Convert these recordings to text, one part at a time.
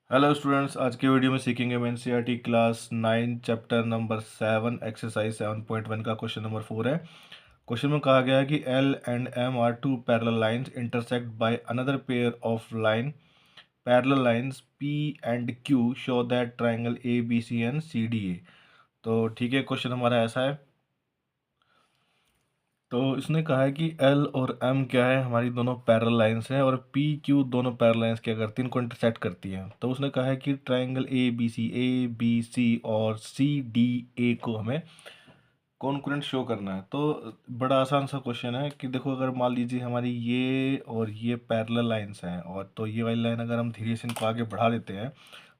Hello students, आज के video में सीखेंगे हम NCERT class 9 chapter number 7 exercise 7.1 का क्वेश्चन नंबर 4 है। क्वेश्चन में कहा गया है कि L and M are two parallel lines intersect by another pair of line parallel lines P and Q show that triangle A B C and C D A. तो ठीक है, question हमारा ऐसा है। तो इसने कहा है कि एल और एम क्या है, हमारी दोनों पैरेलल लाइंस हैं, और पी क्यू दोनों पैरेलल लाइंस क्या करती हैं, इनको इंटरसेक्ट करती हैं। तो उसने कहा है कि ट्राइंगल ए बी सी और सी डी ए को हमें कॉन्करेंट शो करना है। तो बड़ा आसान सा क्वेश्चन है कि देखो, अगर मान लीजिए हमारी ये और ये पैरेलल लाइंस हैं, और तो ये वाली लाइन अगर हम धीरे से इनको आगे बढ़ा देते हैं,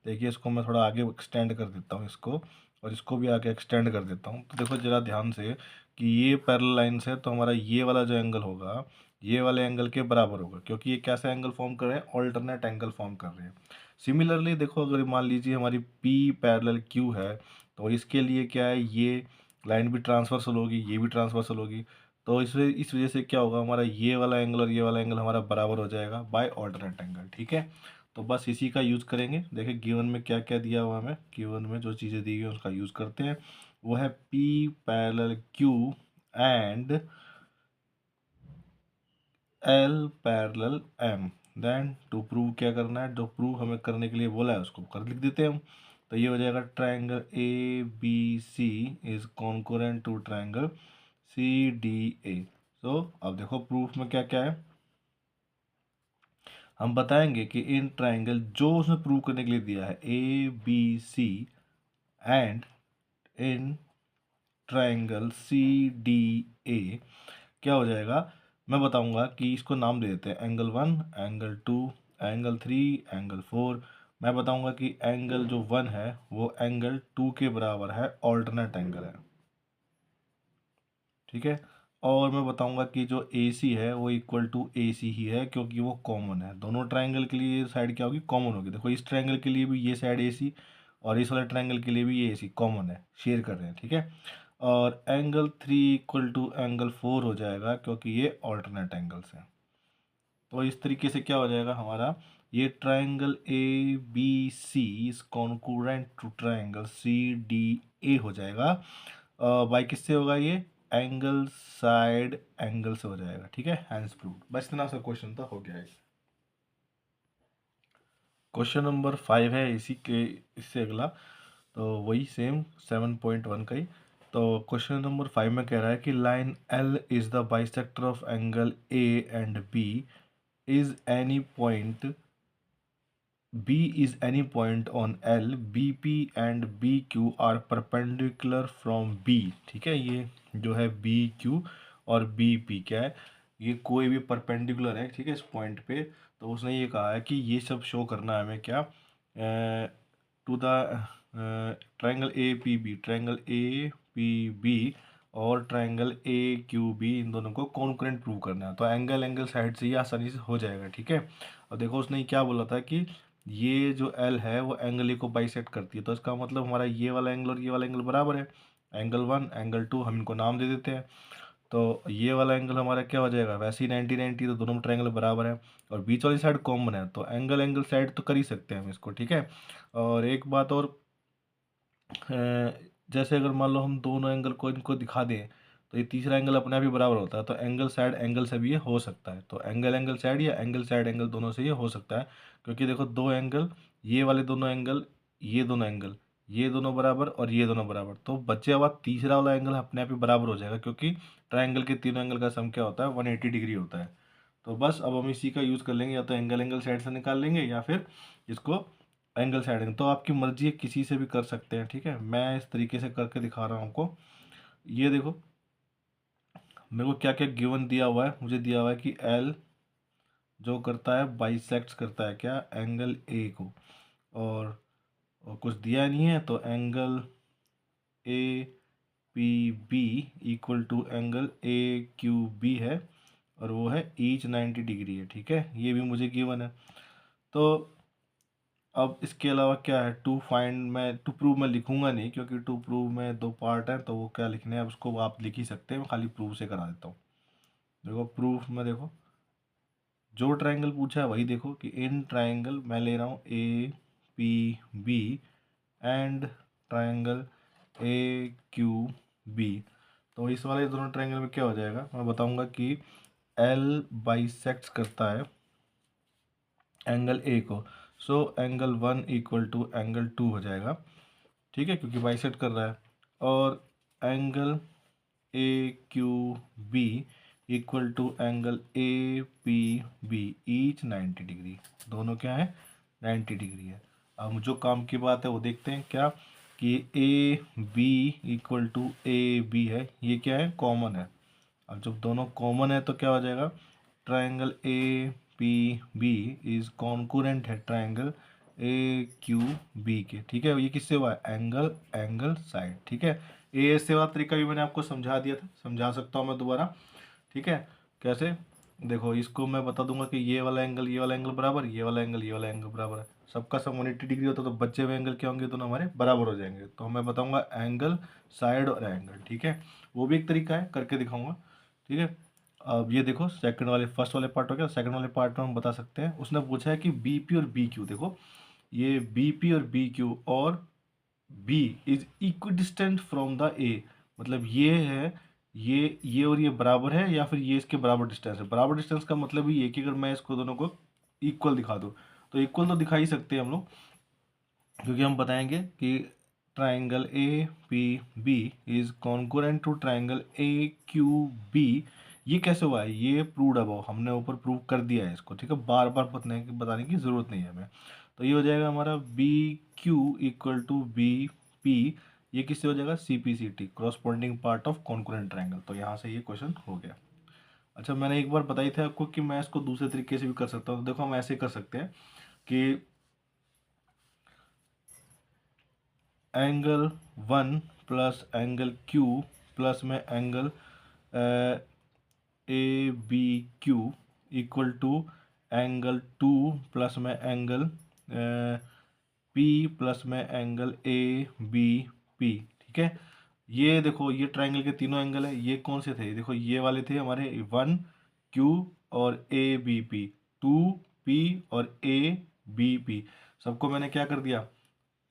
देखिए इसको मैं थोड़ा आगे एक्सटेंड कर देता हूँ इसको, और इसको भी आगे एक्सटेंड कर देता हूँ। तो देखो जरा ध्यान से कि ये पैरेलल लाइंस है, तो हमारा ये वाला जो एंगल होगा ये वाले एंगल के बराबर होगा, क्योंकि ये कैसा एंगल फॉर्म कर रहे हैं, ऑल्टरनेट एंगल फॉर्म कर रहे हैं। सिमिलरली देखो, अगर मान लीजिए हमारी पी पैरेलल क्यू है, तो इसके लिए क्या है, ये लाइन भी ट्रांसवर्सल होगी, ये भी ट्रांसवर्सल होगी। तो इस वजह से क्या होगा, हमारा ये वाला एंगल और ये वाला एंगल हमारा बराबर हो जाएगा बाय ऑल्टरनेट एंगल। ठीक है, तो बस इसी का यूज़ करेंगे। देखिए गिवन में क्या क्या दिया हुआ, हमें गिवन में जो चीज़ें दी हुई हैं उसका यूज़ करते हैं। वो है P parallel Q and L parallel M. Then to prove क्या करना है, जो प्रूव हमें करने के लिए बोला है उसको कर लिख देते हैं हम। तो ये हो जाएगा triangle A B C is concurrent to triangle C D A. तो अब देखो प्रूफ में क्या क्या है, हम बताएंगे कि इन ट्राइंगल जो उसने प्रूव करने के लिए दिया है A B C and in triangle C D A क्या हो जाएगा, मैं बताऊंगा कि इसको नाम दे देते हैं एंगल 1, एंगल 2, एंगल 3, एंगल 4। मैं बताऊंगा कि एंगल जो 1 है वो एंगल 2 के बराबर है, ऑल्टरनेट एंगल है। ठीक है, और मैं बताऊंगा कि जो ए सी है वो इक्वल टू ए सी ही है, क्योंकि वो कॉमन है। दोनों ट्राइंगल के लिए साइड क्या होगी, कॉमन होगी। देखो इस ट्राइंगल के लिए भी ये साइड ए सी, और इस वाले ट्राइंगल के लिए भी ये ए सी कॉमन है, शेयर कर रहे हैं। ठीक है, और एंगल 3 इक्वल टू एंगल 4 हो जाएगा, क्योंकि ये ऑल्टरनेट एंगल्स हैं। तो इस तरीके से क्या हो जाएगा हमारा, ये triangle A B C is concurrent to triangle C D A हो जाएगा। बाई किससे होगा ये, एंगल साइड एंगल से हो जाएगा। ठीक है, हैंस प्रूव्ड। बस इतना सा क्वेश्चन था, हो गया है। क्वेश्चन नंबर 5 है इसी के, इससे अगला, तो वही सेम 7.1 का ही। तो क्वेश्चन नंबर 5 में कह रहा है कि line L is the bisector of angle A and B is any point B is any point on L, BP and BQ are perpendicular from B। ठीक है, ये जो है BQ और BP क्या है, ये कोई भी परपेंडिकुलर है। ठीक है, इस पॉइंट पे। तो उसने ये कहा है कि ये सब शो करना है हमें क्या, to the triangle A P B, triangle A P B और ट्राइंगल ए क्यू बी, इन दोनों को कॉन्करेंट प्रूव करना है। तो एंगल एंगल साइड से ये आसानी से हो जाएगा। ठीक है, और देखो उसने क्या बोला था कि ये जो एल है वो एंगल ए को बाइसेक्ट करती है। तो इसका मतलब हमारा ये वाला एंगल और ये वाला एंगल बराबर है। एंगल 1 एंगल 2 हम इनको नाम दे देते हैं। तो ये वाला एंगल हमारा क्या हो जाएगा, वैसे ही 90 90, तो दोनों ट्रायंगल बराबर है, और बीच वाली साइड कॉमन है, तो एंगल एंगल साइड तो कर ही सकते हैं हम इसको। ठीक है, और एक बात और, जैसे अगर मान लो हम दोनों एंगल को इनको दिखा दें, तो ये तीसरा एंगल अपने आप ही बराबर होता है। तो एंगल साइड एंगल से भी ये हो सकता है। तो एंगल एंगल साइड या एंगल साइड एंगल दोनों से ये हो सकता है, क्योंकि देखो दो एंगल, ये वाले दोनों एंगल, ये दोनों एंगल, ये दोनों बराबर और ये दोनों बराबर, तो बचे हुआ तीसरा वाला एंगल अपने आप ही बराबर हो जाएगा, क्योंकि ट्राइंगल के तीनों एंगल का सम क्या होता है, 180 डिग्री होता है। तो बस अब हम इसी का यूज़ कर लेंगे, या तो एंगल एंगल साइड से निकाल लेंगे या फिर इसको एंगल साइड एंगल, तो आपकी मर्जी है, किसी से भी कर सकते हैं। ठीक है, मैं इस तरीके से करके दिखा रहा हूँ आपको। ये देखो मेरे को क्या क्या गिवन दिया हुआ है, मुझे दिया हुआ है कि एल जो करता है बाइसेक्ट्स करता है क्या, एंगल ए को, और कुछ दिया नहीं है, तो angle A P B equal to angle A Q B है, और वो है ईच 90 डिग्री है। ठीक है, ये भी मुझे गिवन है। तो अब इसके अलावा क्या है, टू फाइंड, मैं टू प्रूव मैं लिखूंगा नहीं, क्योंकि टू प्रूव में दो पार्ट है, तो वो क्या लिखने हैं उसको आप लिख ही सकते हैं, मैं खाली प्रूव से करा देता हूँ। देखो प्रूफ में देखो, जो ट्रायंगल पूछा है वही देखो कि इन ट्रायंगल मैं ले रहा हूँ A P B and triangle A Q B. तो इस वाले दोनों ट्राइंगल में क्या हो जाएगा, मैं बताऊंगा कि एल बाइसेक्ट करता है एंगल ए को। So angle 1 equal to angle 2 हो जाएगा, ठीक है, क्योंकि बाइसेक्ट कर रहा है। और angle A Q B equal to angle A P B, each 90 degree. दोनों क्या है, 90 डिग्री है। अब जो काम की बात है वो देखते हैं क्या, कि A B equal to A B है, ये क्या है, कॉमन है। अब जब दोनों कॉमन है तो क्या हो जाएगा, triangle A P B is concurrent है ट्राइंगल ए क्यू बी के, ठीक है। ये किससे हुआ है, एंगल एंगल साइड, ठीक है। ए से वाला तरीका भी मैंने आपको समझा दिया था, समझा सकता हूँ मैं दोबारा, ठीक है। कैसे, देखो इसको मैं बता दूंगा कि ये वाला एंगल बराबर, ये वाला एंगल बराबर है, सबका सब 180 डिग्री होता है, तो बचे हुए एंगल क्या होंगे, दोनों हमारे बराबर हो जाएंगे। तो मैं बताऊंगा एंगल साइड और एंगल, ठीक है। वो भी एक तरीका है, करके दिखाऊंगा, ठीक है। अब ये देखो सेकंड वाले, फर्स्ट वाले पार्ट हो गया, सेकंड वाले पार्ट में हम बता सकते हैं। उसने पूछा है कि बी पी और बी क्यू, देखो ये बी पी और बी क्यू और B is equidistant from the A, मतलब ये है, ये और ये बराबर है, या फिर ये इसके बराबर डिस्टेंस है। बराबर डिस्टेंस का मतलब ये है कि अगर मैं इसको दोनों को इक्वल दिखा दूँ, तो इक्वल तो दिखा ही सकते हैं हम लोग, क्योंकि हम बताएंगे कि triangle A P B is concurrent to triangle A Q B. ये कैसे हुआ है, ये प्रूव्ड अबव, हमने ऊपर प्रूव कर दिया है इसको, ठीक है। बार बार बताने की ज़रूरत नहीं है हमें। तो ये हो जाएगा हमारा B Q equal to B P, ये किससे हो जाएगा, C P C T, corresponding part of concurrent triangle. तो यहाँ से ये क्वेश्चन हो गया। अच्छा, मैंने एक बार बताई थी आपको कि मैं इसको दूसरे तरीके से भी कर सकता हूँ। तो देखो हम ऐसे कर सकते हैं कि angle 1 plus angle Q plus में angle A B Q equal to angle 2 plus में एंगल पी प्लस में एंगल ए बी पी, ठीक है। ये देखो ये ट्राइंगल के तीनों एंगल है, ये कौन से थे, देखो ये वाले थे हमारे 1 क्यू और ए बी पी, 2 पी और ए बी पी, सबको मैंने क्या कर दिया,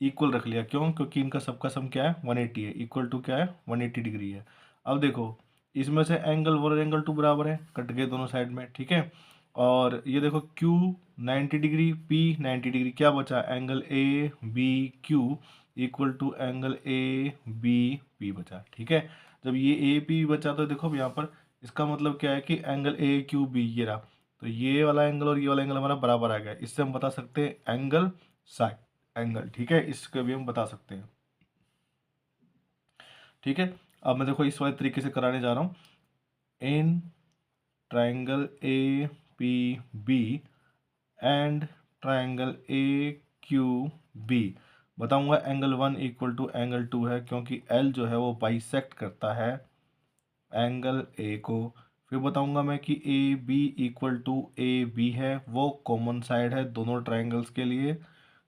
इक्वल रख लिया। क्यों, क्योंकि इनका सबका सम क्या है, 180 है, इक्वल टू क्या है, 180 डिग्री है। अब देखो इसमें से एंगल 1 और एंगल 2 बराबर है, कट गए दोनों साइड में, ठीक है। और ये देखो Q 90 डिग्री, P 90 डिग्री, क्या बचा, angle A B Q equal to angle A B P बचा, ठीक है। जब ये ए पी बचा तो देखो अब यहाँ पर इसका मतलब क्या है कि एंगल ए क्यू बी ये रहा, तो ये वाला एंगल और ये वाला एंगल हमारा बराबर आ गया। इससे हम बता सकते हैं एंगल साइड एंगल, ठीक है, इसको भी हम बता सकते हैं, ठीक है। अब मैं देखो इस वाले तरीके से कराने जा रहा हूँ। In triangle A P B and triangle A Q B, बताऊंगा एंगल 1 इक्वल टू एंगल 2 है, क्योंकि एल जो है वो बाइसेक्ट करता है एंगल ए को। फिर बताऊंगा मैं कि A B equal to A B है, वो कॉमन साइड है दोनों ट्राइंगल्स के लिए।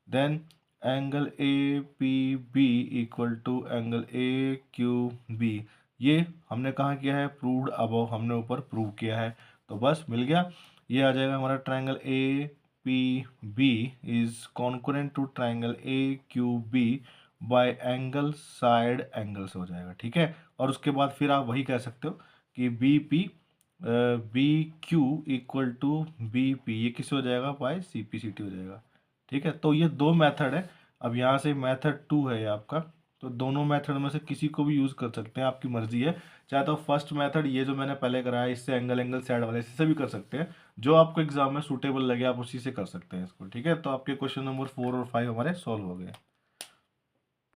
Then angle A P B equal to angle A Q B, ये हमने कहाँ किया है, प्रूव्ड अबव, हमने ऊपर प्रूव किया है। तो बस मिल गया, ये आ जाएगा हमारा triangle A P B is concurrent to triangle A Q B by angle side angle से हो जाएगा, ठीक है। और उसके बाद फिर आप वही कह सकते हो कि B P B Q equal to B P, ये किससे हो जाएगा, by C P C T हो जाएगा, ठीक है। तो ये दो मेथड है। अब यहाँ से मेथड 2 है ये आपका, तो दोनों मेथड में से किसी को भी यूज़ कर सकते हैं, आपकी मर्जी है। चाहे तो फर्स्ट मेथड ये जो मैंने पहले कराया इससे एंगल एंगल साइड वाले इससे भी कर सकते हैं, जो आपको एग्जाम में सूटेबल लगे आप उसी से कर सकते हैं इसको, ठीक है। तो आपके क्वेश्चन नंबर 4 और 5 हमारे सॉल्व हो गए।